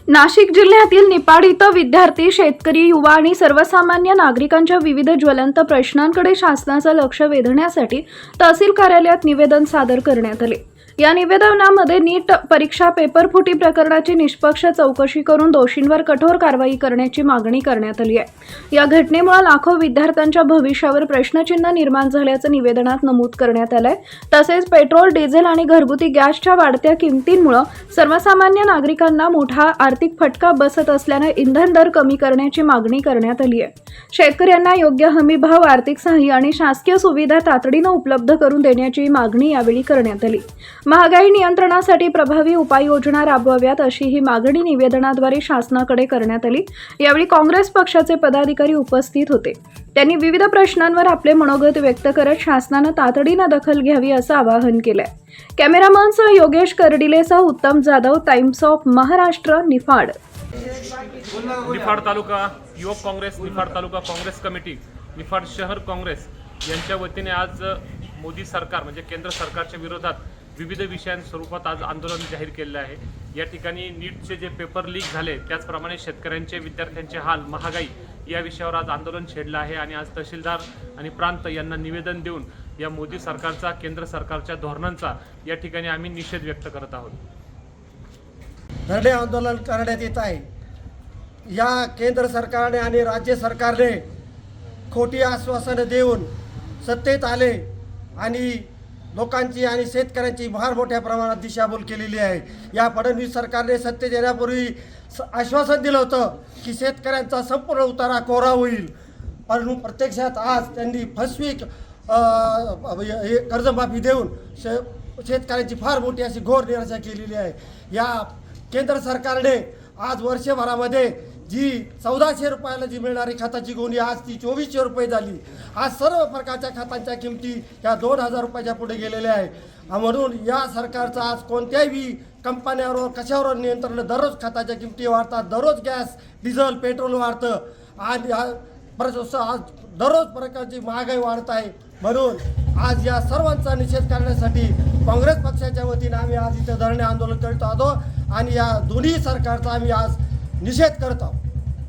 नाशिक जिल्ह्यातील निपाड इथं विद्यार्थी, शेतकरी, युवा आणि सर्वसामान्य नागरिकांच्या विविध ज्वलंत प्रश्नांकडे शासनाचं लक्ष वेधण्यासाठी तहसील कार्यालयात निवेदन सादर करण्यात आले। या निवेदनामध्ये नीट परीक्षा पेपरफुटी प्रकरणाची निष्पक्ष चौकशी करून दोषींवर कठोर कारवाई करण्याची मागणी करण्यात आली आहे। या घटनेमुळे लाखो विद्यार्थ्यांच्या भविष्यावर प्रश्नचिन्ह निर्माण झाल्याचं निवेदनात नमूद करण्यात आलंय। तसेच पेट्रोल, डिझेल आणि घरगुती गॅसच्या वाढत्या किमतींमुळे सर्वसामान्य नागरिकांना मोठा आर्थिक फटका बसत असल्याने इंधन दर कमी करण्याची मागणी करण्यात आली आहे। शेतकऱ्यांना योग्य हमी भाव, आर्थिक सहाय्य आणि शासकीय सुविधा तातडीने उपलब्ध करून देण्याची मागणी यावेळी करण्यात आली। महागाई नियंत्रणासाठी प्रभावी उपाययोजना राबवाव्यात अशी ही मागणी निवेदनाद्वारे शासनाकडे करण्यात आली। यावेळी काँग्रेस पक्षाचे पदाधिकारी उपस्थित होते। त्यांनी विविध प्रश्नांवर आपले मनोगत व्यक्त करत शासनाने तातडीने दखल घ्यावी असं आवाहन केलंय। कॅमेरामन योगेश कर्डिलेसह उत्तम जाधव, टाइम्स ऑफ महाराष्ट्र, निफाड। निफाड तालुका युवक काँग्रेस, निफाड तालुका काँग्रेस कमिटी, निफाड शहर काँग्रेस यांच्या वतीने आज मोदी सरकार म्हणजे केंद्र सरकारच्या विरोधात विविध विषयांस्वरूपात आज आंदोलन जाहीर केलेलं आहे। या ठिकाणी नीटचे जे पेपर लीक झाले, त्याचप्रमाणे शेतकऱ्यांचे, विद्यार्थ्यांचे हाल, महागाई या विषयावर आज आंदोलन छेडलं आहे आणि आज तहसीलदार आणि प्रांत यांना निवेदन देऊन या मोदी सरकारचा, केंद्र सरकारच्या धोरणांचा या ठिकाणी आम्ही निषेध व्यक्त करत आहोत। धरणे आंदोलन करण्यात येत आहे। या केंद्र सरकारने आणि राज्य सरकारने खोटी आश्वासनं देऊन सत्तेत आले आणि लोकांची आणि शेतकऱ्यांची फार मोठ्या प्रमाणात दिशाभूल केलेली आहे। या फडणवीस सरकारने सत्तेत येण्यापूर्वी आश्वासन दिलं होतं की शेतकऱ्यांचा संपूर्ण उतारा कोरा होईल, परंतु प्रत्यक्षात आज त्यांनी फसवी कर्जमाफी देऊन शेतकऱ्यांची फार मोठी अशी घोर निराशा केलेली आहे। या केंद्र सरकारने आज वर्षभरामध्ये जी 1400 रुपयाला जी मिळणारी खताची गोणी आज ती 2400 रुपये झाली। आज सर्व प्रकारच्या खतांच्या किमती ह्या 2000 रुपयाच्या पुढे गेलेल्या आहे। म्हणून या सरकारचा आज कोणत्याही कंपन्यांवर कशावर नियंत्रण, दररोज खताच्या किमती वाढतात, दररोज गॅस, डिझेल, पेट्रोल वाढतं आणि आज दररोज प्रकारची महागाई वाढत आहे। म्हणून आज या सर्वांचा निषेध करण्यासाठी काँग्रेस पक्षाच्या वतीने आम्ही आज इथे धरणे आंदोलन करीत आहोत आणि या दोन्ही सरकारचा आम्ही आज निषेध करत आहोत।